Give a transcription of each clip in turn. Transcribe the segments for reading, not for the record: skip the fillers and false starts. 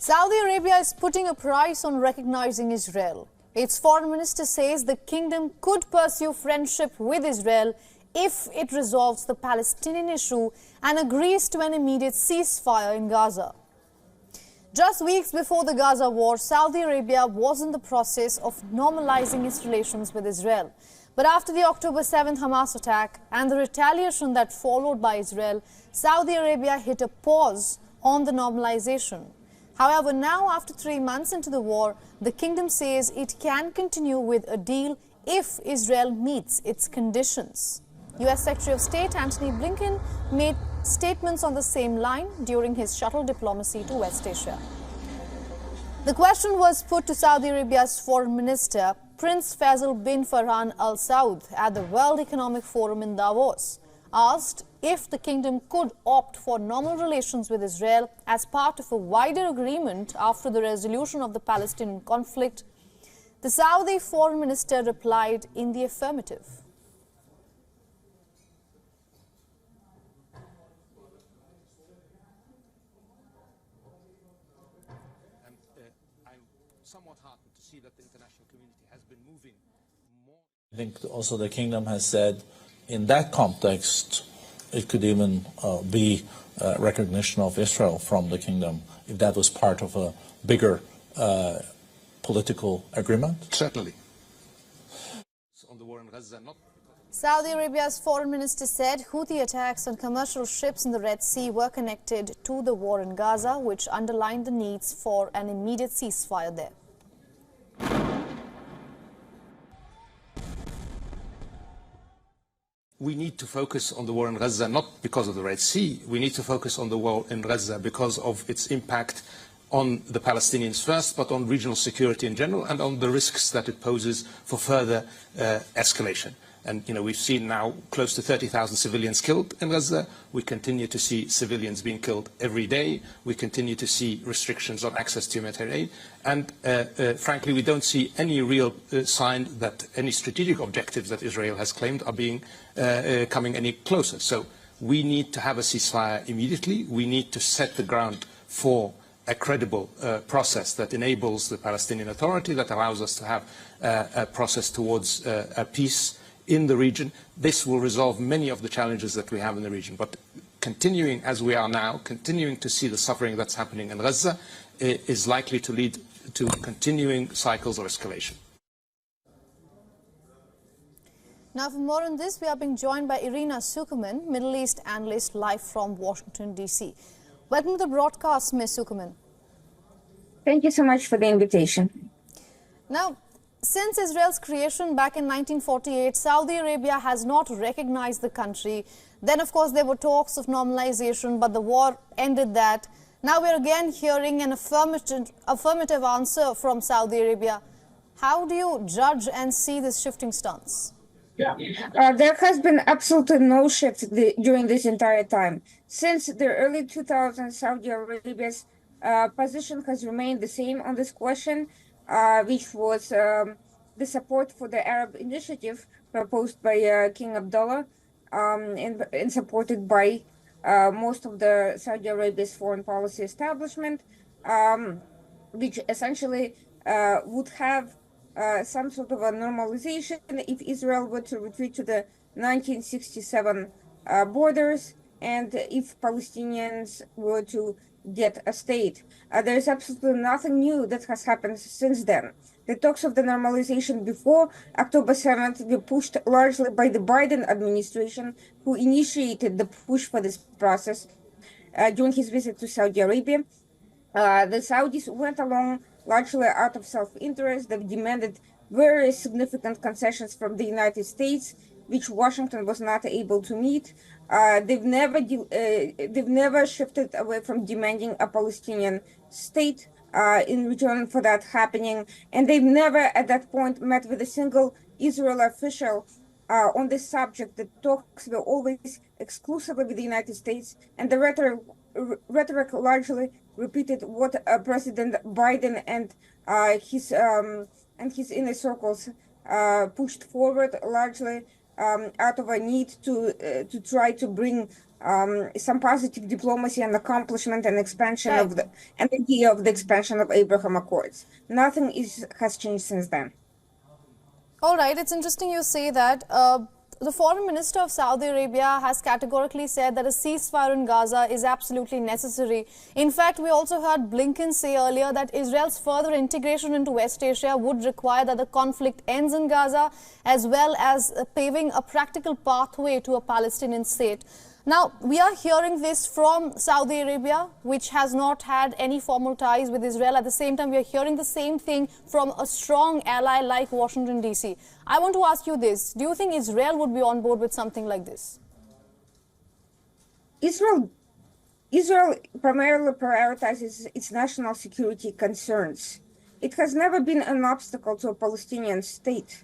Saudi Arabia is putting a price on recognizing Israel. Its foreign minister says the kingdom could pursue friendship with Israel if it resolves the Palestinian issue and agrees to an immediate ceasefire in Gaza. Just weeks before the Gaza war, Saudi Arabia was in the process of normalizing its relations with Israel. But after the October 7th Hamas attack and the retaliation that followed by Israel, Saudi Arabia hit a pause on the normalization. However, now after 3 months into the war, the kingdom says it can continue with a deal if Israel meets its conditions. US Secretary of State Antony Blinken made statements on the same line during his shuttle diplomacy to West Asia. The question was put to Saudi Arabia's foreign minister, Prince Faisal bin Farhan Al Saud, at the World Economic Forum in Davos. Asked if the kingdom could opt for normal relations with Israel as part of a wider agreement after the resolution of the Palestinian conflict, the Saudi foreign minister replied in the affirmative. I'm somewhat heartened to see that the international community has been moving more. I think also the kingdom has said in that context, it could even be recognition of Israel from the kingdom, if that was part of a bigger political agreement? Certainly. On the war in Gaza, not Saudi Arabia's foreign minister said Houthi attacks on commercial ships in the Red Sea were connected to the war in Gaza, which underlined the needs for an immediate ceasefire there. We need to focus on the war in Gaza not because of the Red Sea. We need to focus on the war in Gaza because of its impact on the Palestinians first, but on regional security in general and on the risks that it poses for further escalation. And, we've seen now close to 30,000 civilians killed in Gaza. We continue to see civilians being killed every day. We continue to see restrictions on access to humanitarian aid. And, frankly, we don't see any real sign that any strategic objectives that Israel has claimed are being coming any closer. So we need to have a ceasefire immediately. We need to set the ground for a credible process that enables the Palestinian Authority, that allows us to have a process towards a peace in the region. This will resolve many of the challenges that we have in the region. But continuing as we are now, continuing to see the suffering that's happening in Gaza is likely to lead to continuing cycles of escalation. Now, for more on this, we are being joined by Irina Sukuman, Middle East analyst, live from Washington, D.C. Welcome to the broadcast, Ms. Sukuman. Thank you so much for the invitation. Now, since Israel's creation back in 1948, Saudi Arabia has not recognized the country. Then, of course, there were talks of normalization, but the war ended that. Now we're again hearing an affirmative answer from Saudi Arabia. How do you judge and see this shifting stance? There has been absolutely no shift during this entire time. Since the early 2000s, Saudi Arabia's position has remained the same on this question, which was the support for the Arab initiative proposed by King Abdullah and supported by most of the Saudi Arabia's foreign policy establishment, which essentially would have some sort of a normalization if Israel were to retreat to the 1967 borders and if Palestinians were to get a state. There is absolutely nothing new that has happened since then. The talks of the normalization before October 7th were pushed largely by the Biden administration, who initiated the push for this process during his visit to Saudi Arabia. The Saudis went along largely out of self-interest. They've demanded very significant concessions from the United States, which Washington was not able to meet. They've never shifted away from demanding a Palestinian state in return for that happening, and they've never at that point met with a single Israel official on this subject. The talks were always exclusively with the United States, and the rhetoric largely repeated what President Biden and his inner circles pushed forward, largely out of a need to try to bring some positive diplomacy and accomplishment and expansion of the idea of the expansion of Abraham Accords. Nothing has changed since then. All right, it's interesting you say that. The foreign minister of Saudi Arabia has categorically said that a ceasefire in Gaza is absolutely necessary. In fact, we also heard Blinken say earlier that Israel's further integration into West Asia would require that the conflict ends in Gaza, as well as paving a practical pathway to a Palestinian state. Now, we are hearing this from Saudi Arabia, which has not had any formal ties with Israel. At the same time, we are hearing the same thing from a strong ally like Washington, D.C. I want to ask you this. Do you think Israel would be on board with something like this? Israel primarily prioritizes its national security concerns. It has never been an obstacle to a Palestinian state.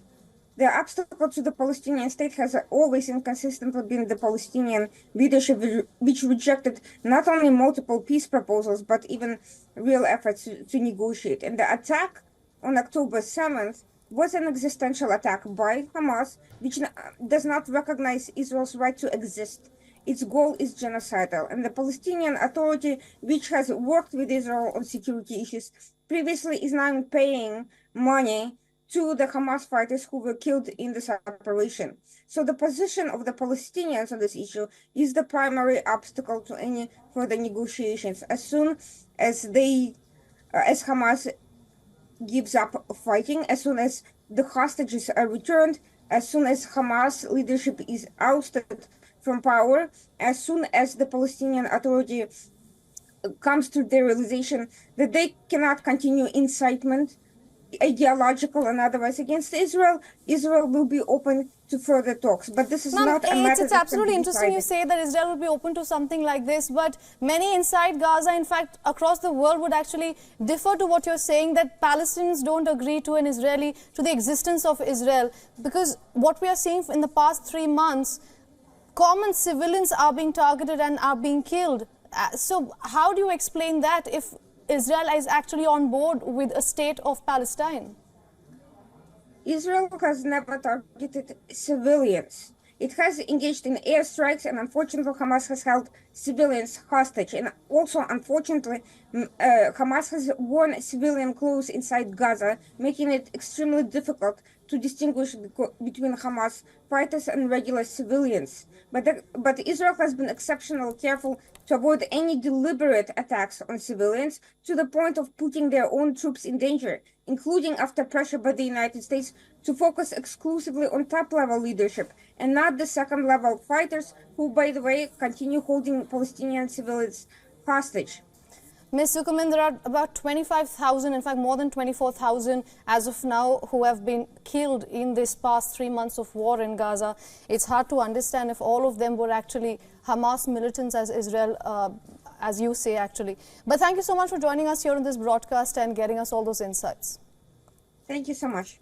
The obstacle to the Palestinian state has always and consistently been the Palestinian leadership, which rejected not only multiple peace proposals, but even real efforts to negotiate. And the attack on October 7th was an existential attack by Hamas, which does not recognize Israel's right to exist. Its goal is genocidal. And the Palestinian Authority, which has worked with Israel on security issues previously, is now paying money to the Hamas fighters who were killed in this operation. So the position of the Palestinians on this issue is the primary obstacle to any further negotiations. As soon as as Hamas gives up fighting, as soon as the hostages are returned, as soon as Hamas leadership is ousted from power, as soon as the Palestinian Authority comes to the realization that they cannot continue incitement, ideological and otherwise, against Israel, Israel will be open to further talks. But this is not a matter. It's absolutely interesting you say that Israel will be open to something like this, but many inside Gaza, in fact, across the world, would actually differ to what you're saying, that Palestinians don't agree to the existence of Israel, because what we are seeing in the past 3 months, common civilians are being targeted and are being killed. So how do you explain that if Israel is actually on board with a state of Palestine? Israel has never targeted civilians. It has engaged in airstrikes, and unfortunately Hamas has held civilians hostage. And also, unfortunately, Hamas has worn civilian clothes inside Gaza, making it extremely difficult to distinguish between Hamas fighters and regular civilians. But Israel has been exceptionally careful to avoid any deliberate attacks on civilians, to the point of putting their own troops in danger, including after pressure by the United States to focus exclusively on top-level leadership and not the second-level fighters who, by the way, continue holding Palestinian civilians hostage. Ms. Zuckerman, there are about 25,000, in fact more than 24,000 as of now, who have been killed in this past 3 months of war in Gaza. It's hard to understand if all of them were actually Hamas militants, as Israel, as you say, actually. But thank you so much for joining us here on this broadcast and getting us all those insights. Thank you so much.